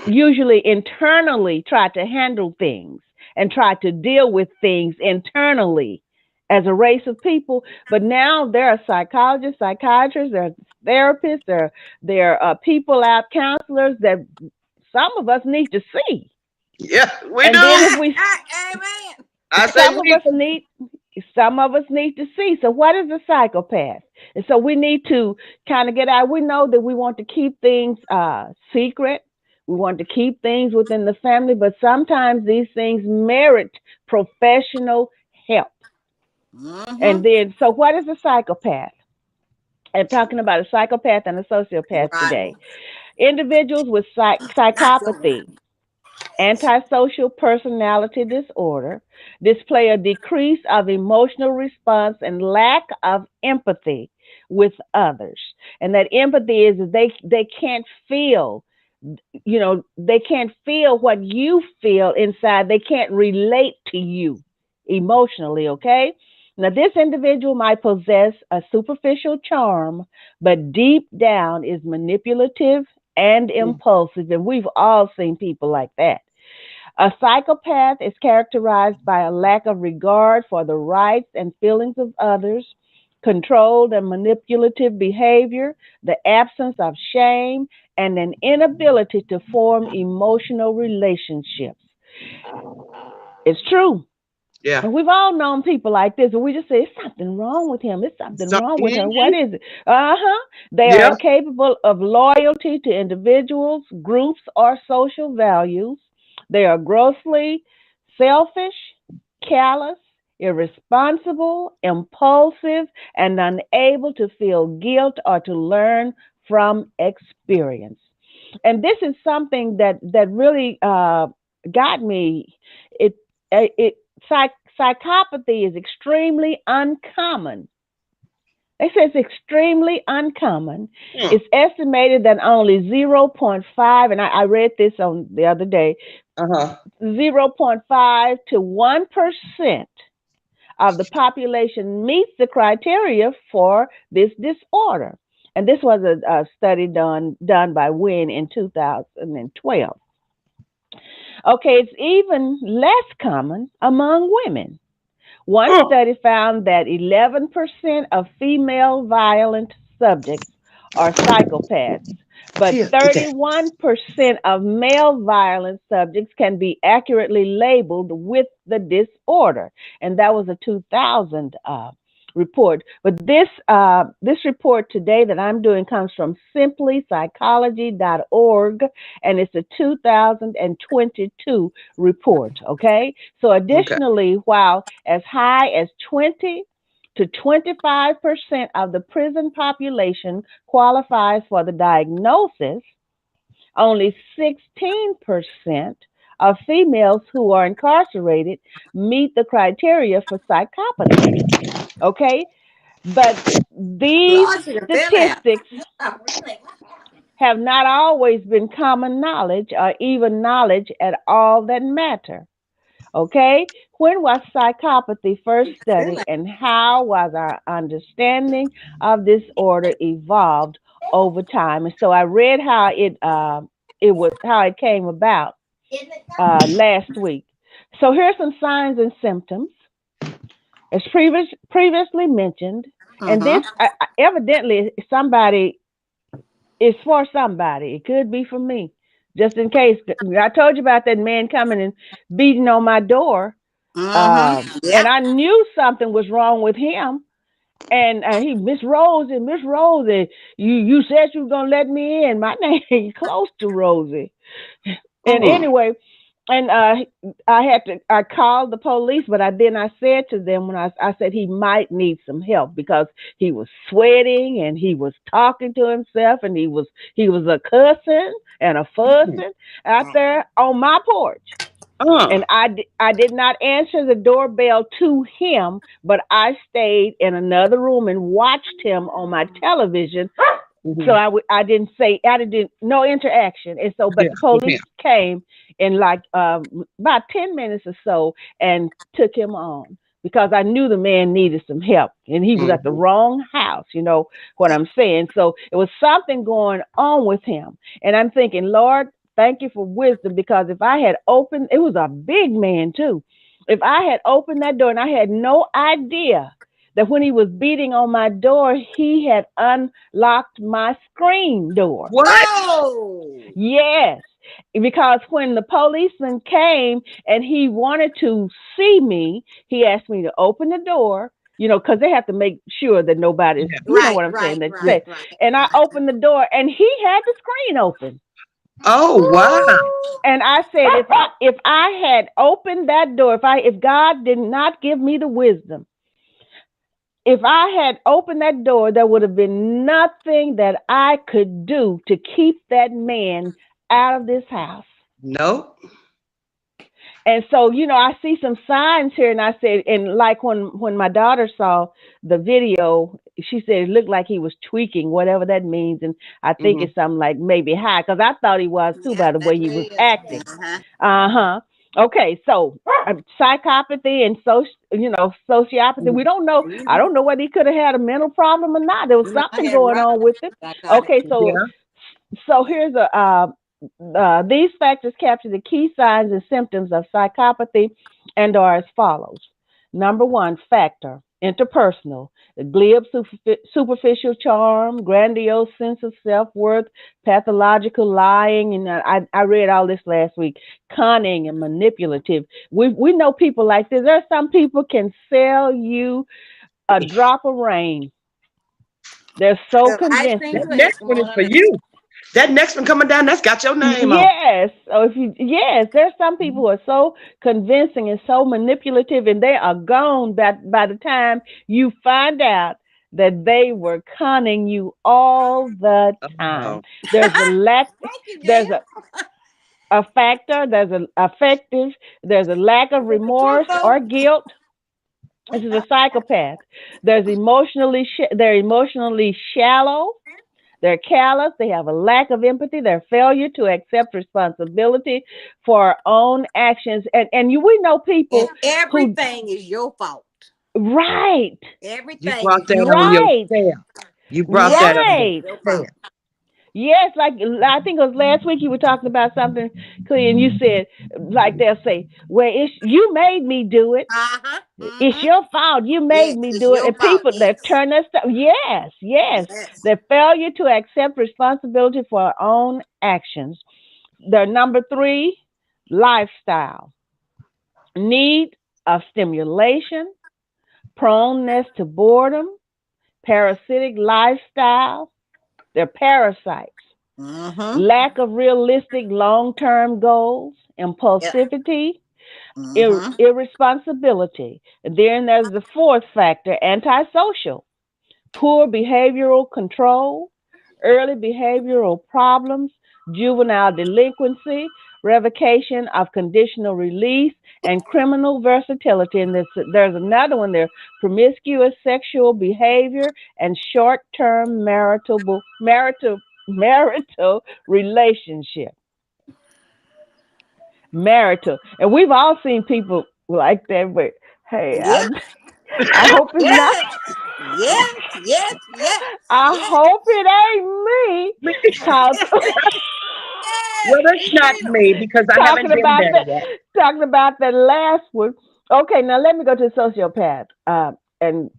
usually internally try to handle things and try to deal with things internally as a race of people. But now there are psychologists, psychiatrists, there are therapists, there are people out, counselors that some of us need to see. Yeah, we And then do. if we, Amen. I say some of we. us need, some of us need to see. So what is a psychopath? And so we need to kind of get out. We know that we want to keep things secret. We want to keep things within the family, but sometimes these things merit professional help. And Mm-hmm. then, so what is a psychopath? I'm talking about a psychopath and a sociopath Right. today. Individuals with Not your man. psychopathy, antisocial personality disorder, display a decrease of emotional response and lack of empathy with others. And that empathy is that they can't feel, they can't feel what you feel inside. They can't relate to you emotionally, okay? Now, this individual might possess a superficial charm, but deep down is manipulative and impulsive. And we've all seen people like that. A psychopath is characterized by a lack of regard for the rights and feelings of others, controlled and manipulative behavior, the absence of shame, and an inability to form emotional relationships. It's true. Yeah. And we've all known people like this, and we just say, it's something wrong with him. It's something So, wrong with her. What is it? Uh huh. They are yeah. incapable of loyalty to individuals, groups, or social values. They are grossly selfish, callous, irresponsible, impulsive, and unable to feel guilt or to learn from experience. And this is something that really got me. It it psychopathy is extremely uncommon. They say it's extremely uncommon. Hmm. It's estimated that only zero point 0.5, and I read this on the other day, Uh-huh. zero point 0.5 to 1% of the population meets the criteria for this disorder. And this was a study done by Wynn in 2012. Okay, it's even less common among women. One Oh, study found that 11% of female violent subjects are psychopaths, but here, get that. 31% of male violent subjects can be accurately labeled with the disorder. And that was a 2000 report. But this report today that I'm doing comes from simplypsychology.org, and it's a 2022 report. Okay, so Okay. additionally, while as high as 20 to 25% of the prison population qualifies for the diagnosis, only 16% of females who are incarcerated meet the criteria for psychopathy. Okay, but these Lord, you can feel that. statistics have not always been common knowledge or even knowledge at all that matter. Okay, when was psychopathy first You can feel studied, that. and how was our understanding of this order evolved over time? And so I read how it was how it came about last week. So here's some signs and symptoms, as previously mentioned, and this Mm-hmm. evidently somebody is for somebody. It could be for me, just in case. I told you about that man coming and beating on my door, Mm-hmm. and Yep. I knew something was wrong with him. And he, Miss Rosie, you said you were gonna let me in. My name ain't close to Rosie. And Mm. anyway, and I called the police, but I said to them when I said he might need some help because he was sweating and he was talking to himself and he was a cussing and a Mm. fussing out there on my porch. Uh. And I did not answer the doorbell to him, but I stayed in another room and watched him on my television. So Mm-hmm. I didn't say, I didn't, no interaction. And so, but Yeah, the with police him. came in like about 10 minutes or so and took him on because I knew the man needed some help and he was at the Mm-hmm. wrong house, you know what I'm saying? So it was something going on with him. And I'm thinking, Lord, thank you for wisdom because if I had opened, it was a big man too. If I had opened that door and I had no idea that when he was beating on my door, he had unlocked my screen door. What? Oh. Yes, because when the policeman came and he wanted to see me, he asked me to open the door, because they have to make sure that nobody's, Yeah. you know Right, what I'm saying, right, that's Yeah. right, safe. right, And I right. opened the door and he had the screen open. Oh, wow. Ooh. And I said, if I had opened that door, if God did not give me the wisdom, if I had opened that door, there would have been nothing that I could do to keep that man out of this house. Nope. And so, I see some signs here, and I said, and like when my daughter saw the video, she said it looked like he was tweaking, whatever that means, and I think Mm-hmm. it's something like maybe high, because I thought he was too Yeah, by the that way he was is. acting. Uh-huh. Uh huh. Okay, so psychopathy and sociopathy. We don't know. I Mm-hmm. don't know whether he could have had a mental problem or not. There was No, I something had going rock on with him. psychotic. Okay, so Yeah. so here's these factors capture the key signs and symptoms of psychopathy and are as follows. Number one factor, interpersonal, the glib, superficial charm, grandiose sense of self-worth, pathological lying, and I read all this last week, cunning and manipulative. We know people like this. There are some people can sell you a drop of rain. They're so Ice cream That convincing. for next one is Eskimo for honey. you. That next one coming down, that's got your name on. Yes. So yes, there's some people who are so convincing and so manipulative, and they are gone by the time you find out that they were conning you all the time. Oh, There's a lack. Thank you, There's Gail. a factor. There's an affective. There's a lack of It's the truth, remorse though. or guilt. This is a psychopath. They're emotionally shallow. They're callous. They have a lack of empathy. Their failure to accept responsibility for our own actions. We know And people who, everything is your fault. right, you Everything brought is that your on fault. right, yourself. You brought Yep. that on right. Your fault. yourself. Yes, like I think it was last week you were talking about something, Clea, and you said, like they'll say, well, you made me do it. Uh-huh. It's Mm-hmm. your fault. You made Yes, me it's do it. your And fault. people that Yes. turn their stuff, yes, yes. Yes. The failure to accept responsibility for our own actions. The number three, lifestyle. Need of stimulation, proneness to boredom, parasitic lifestyle. They're parasites. Mm-hmm. Lack of realistic long term goals, Yep. impulsivity, Mm-hmm. irresponsibility. And then there's the fourth factor, antisocial, poor behavioral control, early behavioral problems, juvenile delinquency, revocation of conditional release, and criminal versatility. And there's another one there, promiscuous sexual behavior and short-term marital relationship. Marital. And we've all seen people like that, but hey, Yep. I hope it's not. Yes. Yes. Yes. Yes. I Yes. hope it ain't me. Cause Well, Yes. that's It's not real. me because I talking haven't been about there that, yet. last one. Okay, now let me go to the sociopath. And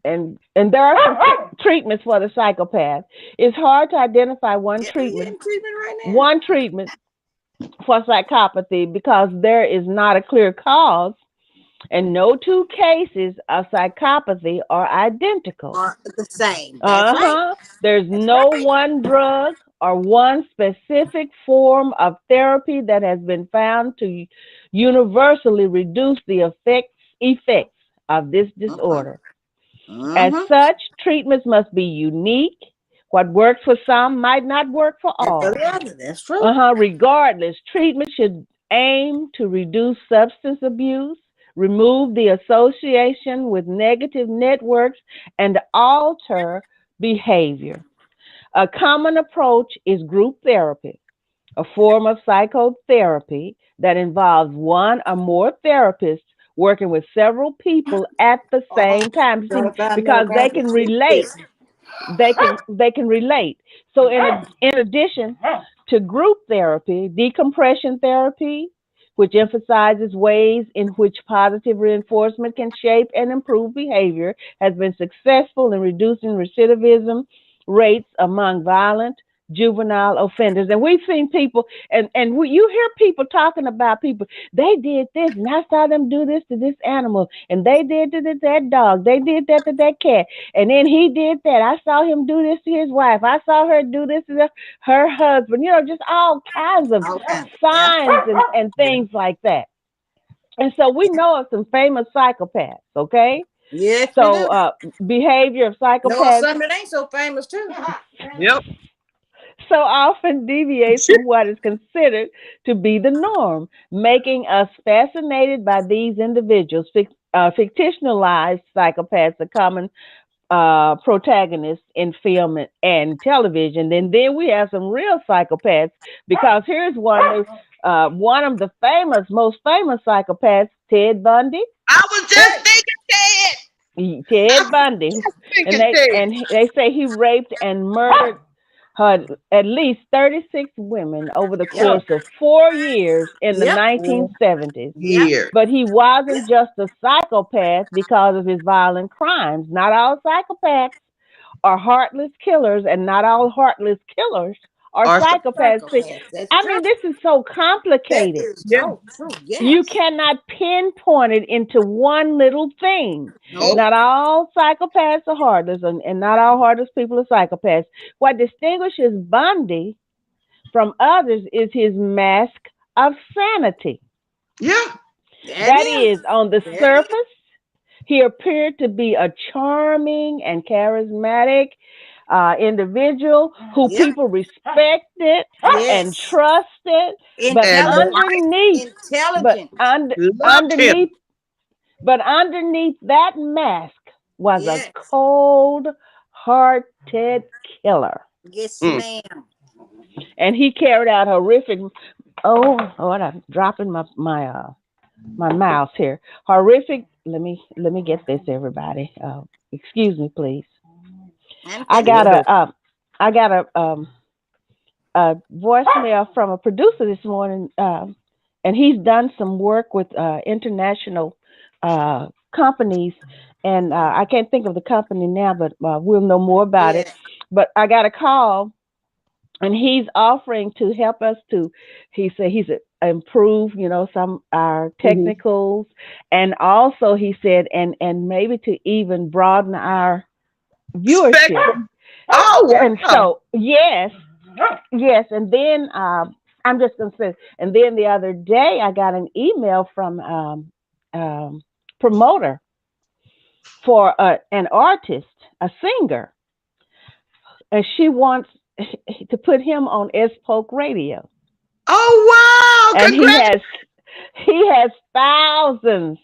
there are some treatments for the psychopath. It's hard to identify one Yeah, he treatment, in treatment right now. one treatment for psychopathy because there is not a clear cause, and no two cases of psychopathy are identical. Are the same. That's right. Uh-huh. There's That's no right. one drug or one specific form of therapy that has been found to universally reduce the effects of this Mm-hmm. disorder. As Mm-hmm. such, treatments must be unique. What works for some might not work for And for all. the other, that's true. Uh-huh. Regardless, treatment should aim to reduce substance abuse, remove the association with negative networks, and alter behavior. A common approach is group therapy. a form of psychotherapy that involves one or more therapists working with several people at the same time. See, 75 because they milligrams of can relate, listen. they can relate. So in addition to group therapy, decompression therapy, which emphasizes ways in which positive reinforcement can shape and improve behavior, has been successful in reducing recidivism rates among violent juvenile offenders. And we've seen people, you hear people talking about people, they did this, and I saw them do this to this animal, and they did to that dog, they did that to that cat, and then he did that. I saw him do this to his wife. I saw her do this to her husband. Just all kinds of All kinds. Yeah. signs and things like that. And so we know of some famous psychopaths, okay? Yes, we So do. behavior of Know psychopaths something that ain't so famous too. Yep. so often deviate from what is considered to be the norm, making us fascinated by these individuals. Fictionalized psychopaths are common protagonists in film and television. And then we have some real psychopaths, because here's one of the most famous psychopaths, Ted Bundy. I was just Hey. thinking Ted. I Ted was Bundy, just and thinking they Ted. and they say he raped and murdered at least 36 women over the Yep. course of 4 years in the Yep. 1970s. Yep. Here. But he Yep. wasn't just a psychopath because of his violent crimes. Not all psychopaths are heartless killers, and not all heartless killers are Or psychopaths. See, Psychopath. That's I true. mean, this is so That complicated. is yeah. so true. You Yes. cannot pinpoint it into one little thing. No. Nope. Not all psychopaths are heartless, and not all heartless people are psychopaths. What distinguishes Bundy from others is his mask of sanity. Yeah. That That is. is, on the That is. surface, he appeared to be a charming and charismatic individual who Yep. people respected and Yes. trusted, but And Intelligent. like underneath, but Intelligent. loved him. underneath, that mask was a Yes. cold-hearted killer, Yes, Mm. ma'am. and he carried out horrific. Oh, Lord, I'm dropping my mouse here. Horrific. Let me get this, everybody. Excuse me, please. I'm I kidding. got Go ahead. a voicemail from a producer this morning, and he's done some work with international companies, and I can't think of the company now, but we'll know more about it. Yeah. But I got a call, and he's offering to help us to. He said he's improve, some our Mm-hmm. technicals, and also he said, and maybe to even broaden our viewership. Spectrum. Oh And wow. so, yes, and then I'm just gonna say, and then the other day I got an email from um, promoter for an artist, a singer, and she wants to put him on S Poke Radio, Oh wow. and he Congratulations. has he has thousands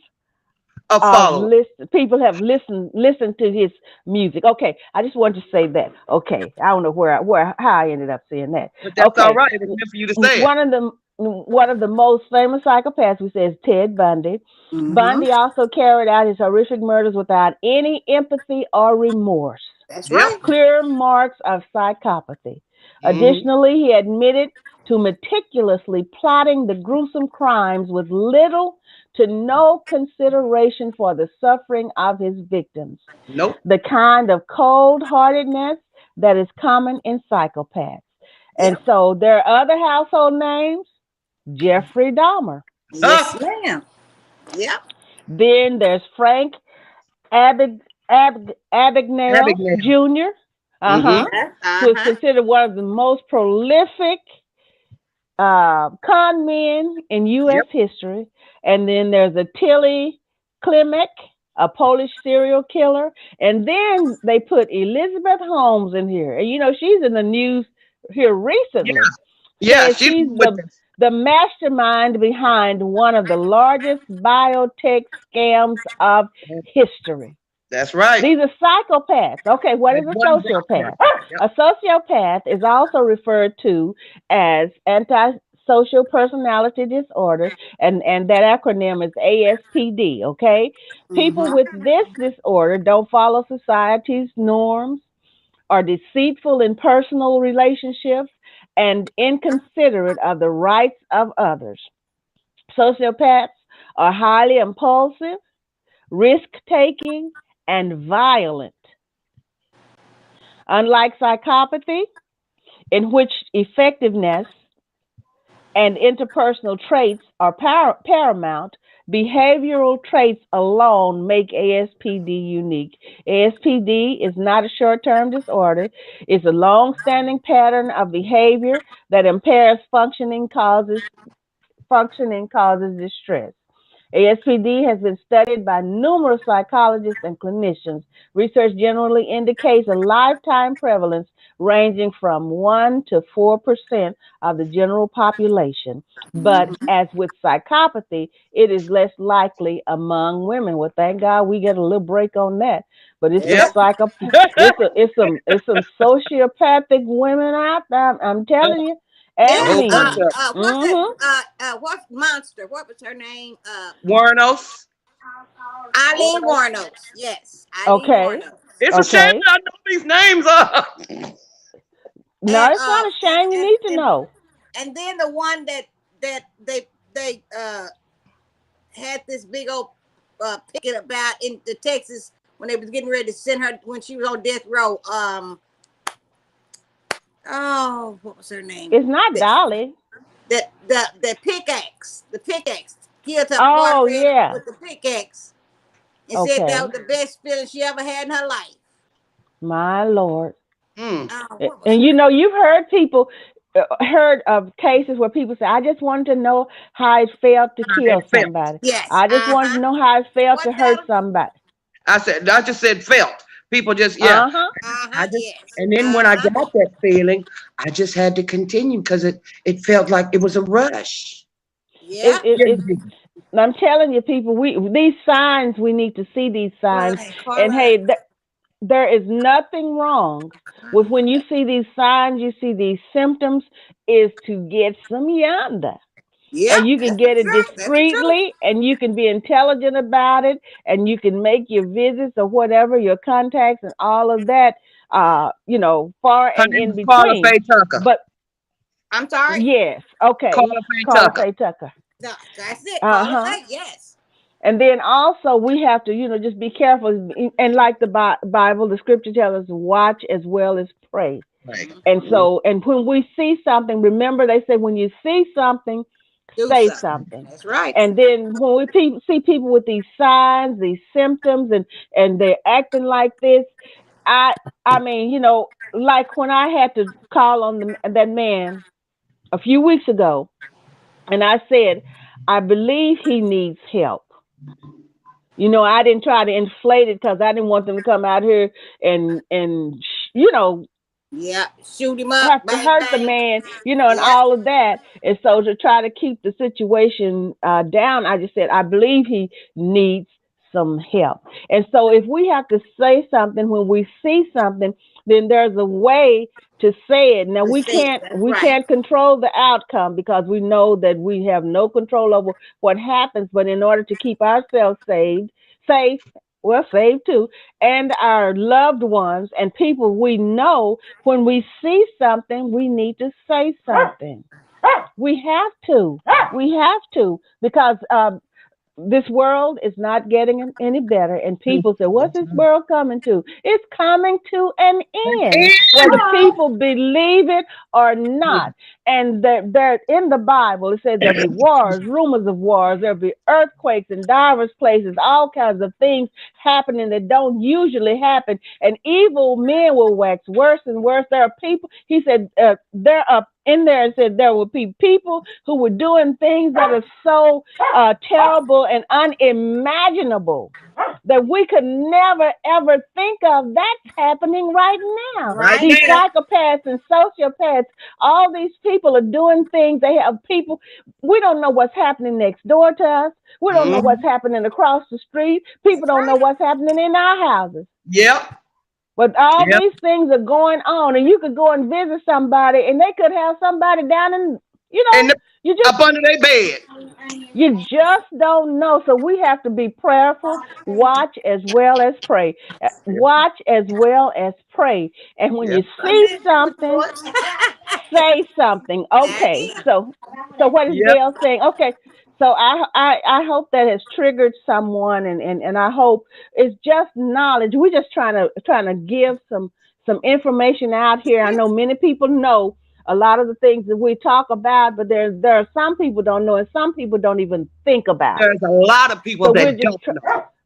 A of follow. people have listened to his music. Okay, I just wanted to say that. Okay, I don't know where how I ended up saying that. But that's all Okay, right. It was meant for you to say it. one of the most famous psychopaths, we say, is Ted Bundy. Mm-hmm. Bundy also carried out his horrific murders without any empathy or remorse, That's Yep. right. clear marks of psychopathy. Mm-hmm. Additionally, he admitted to meticulously plotting the gruesome crimes with little to no consideration for the suffering of his victims, Nope. the kind of cold heartedness that is common in psychopaths. And Yep. so there are other household names: Jeffrey Dahmer. Yes, Ah, ma'am. Yep. Then there's Frank Abagnale Abigail. Jr., Mm-hmm. who is Uh-huh. considered one of the most prolific con men in U.S. Yep. history. And then there's a Tilly Klimek, a Polish serial killer. And then they put Elizabeth Holmes in here. And she's in the news here Yeah. recently, Yeah. saying She's she's with the us. the mastermind behind one of the largest biotech scams of history. That's right. These are psychopaths. Okay, what is That's a one big sociopath? person. Yep. A sociopath is also referred to as antisocial personality disorder, and that acronym is ASPD, okay? People Mm-hmm. with this disorder don't follow society's norms, are deceitful in personal relationships, and inconsiderate of the rights of others. Sociopaths are highly impulsive, risk taking, and violent. Unlike psychopathy, in which effectiveness and interpersonal traits are paramount, behavioral traits alone make ASPD unique. ASPD is not a short term disorder, it's a long standing pattern of behavior that impairs functioning causes distress. ASPD has been studied by numerous psychologists and clinicians. Research generally indicates a lifetime prevalence ranging from 1 to 4% of the general population. But as with psychopathy, it is less likely among women. Well, thank God we get a little break on that. But it's some Yep. it's some sociopathic women out there. I'm telling you, A and whole Yes. bunch men. of What's that? Mhm. What monster? What was her name? Warnos. Eileen Warnos. Yes, Eileen Okay. Warnos. It's a shame Okay. that I know these names are. No, And it's not a shame. You need to know. then the one that they had this big old picket about in the Texas when they was getting ready to send her when she was on death row. Oh, what was her name? It's not Dolly. The pickaxe killed her Oh boyfriend yeah. with the pickaxe and said that Okay. was the best feeling she ever had in her life. My Lord. Mm. Oh, what was And her you name? know, you've heard people heard of cases where people say, "I just wanted to know how it felt to It kill felt. somebody. Yes. I just wanted to know how it felt to What's hurt that? somebody." I just said felt. People just, yeah. Uh huh. I just, Yes. and then when I got that feeling, I just had to continue because it felt like it was a rush. Yeah. It, it Yeah. it I'm telling you, people, we these signs we need to see these signs. Right. And Correct. hey, there is nothing wrong with when you see these signs, you see these symptoms, is to get some yonder. Yep. And you can That's the get it truth. That's the truth. discreetly, and you can be intelligent about it, and you can make your visits or whatever, your contacts and all of that, far Her and name in is Carla between. Faye Tucker. But I'm sorry. yes, okay, Carla Faye Carla Tucker. Faye Tucker. No, that's it. Uh Call it huh. fake. Yes. And then also we have to, just be careful. And like the Bible, the scripture tells us, watch as well as pray. Right. And Mm-hmm. so, and when we see something, remember they say when you see something, Do say something. something. That's right. And then when we see people with these signs, these symptoms, and they're acting like this, I I mean, like when I had to call on that man a few weeks ago, and I said, I believe he needs help. I didn't try to inflate it because I didn't want them to come out here and Yeah. Shoot him up. have to Bang hurt the bang. man, and Yep. all of that. And so to try to keep the situation down, I just said, I believe he needs some help. And so if we have to say something when we see something, then there's a way to say it. Now To we say it. can't That's we right. can't control the outcome because we know that we have no control over what happens, but in order to keep ourselves safe, well, saved too, and our loved ones and people we know, when we see something, we need to say something. We have to. We have to because this world is not getting any better. And people say, what's That's this right. world coming to? It's coming to an end, whether And people believe it or not. And there in the Bible, it says there'll be wars, rumors of wars, there'll be earthquakes in diverse places, all kinds of things happening that don't usually happen. And evil men will wax worse and worse. There are people, he said, there are in there, it said there will be people who were doing things that are so terrible and unimaginable that we could never ever think of. That's happening right now. Right Right These now. now. psychopaths and sociopaths, all these people are doing things. They have people, we don't know what's happening next door to us. We don't know what's Mhm. happening across the street. People That's don't know right. what's happening in our houses. Yep. But all Yep. these things are going on, and you could go and visit somebody, and they could have somebody down in, you know, And you just up under their bed. you just don't know. So we have to be prayerful, watch as well as pray. Yep. Watch as well as pray. And when Yep. you That's see it. Put the something, watch. say something. That's Okay. it. So what is Yep. Dale saying? Okay. So I hope that has triggered someone, and I hope it's just knowledge. We're just trying to give some information out here. I know many people know a lot of the things that we talk about, but there are some people don't know, and some people don't even think about it. There's a lot of people So we're that just don't know.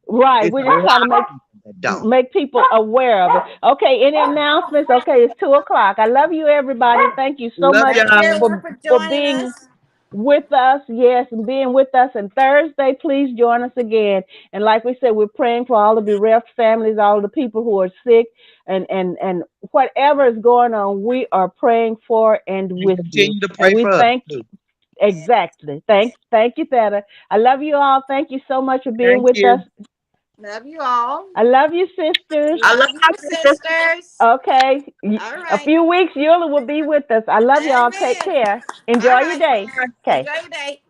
right. It's We're a just trying to lot of people that don't. make people aware of it. Okay, any announcements? Okay, it's 2 o'clock. I love you, everybody. Thank you so Love much Thank y'all. everyone for for for joining being us. with us. Yes, and being with us. And Thursday, please join us again. And like we said, we're praying for all the bereft families, all the people who are sick, and whatever is going on. We are praying for and And with you. continue to And pray we for us thank too. exactly. Thank you, Theta. I love you all. Thank you so much for being Thank with us. you. Love you all. I love you, sisters. I love Love you, my sister. sisters. Okay. All A right. few weeks, Eula will be with us. I love y'all. Take Amen. care. All Enjoy your right. day. Okay. Enjoy your day.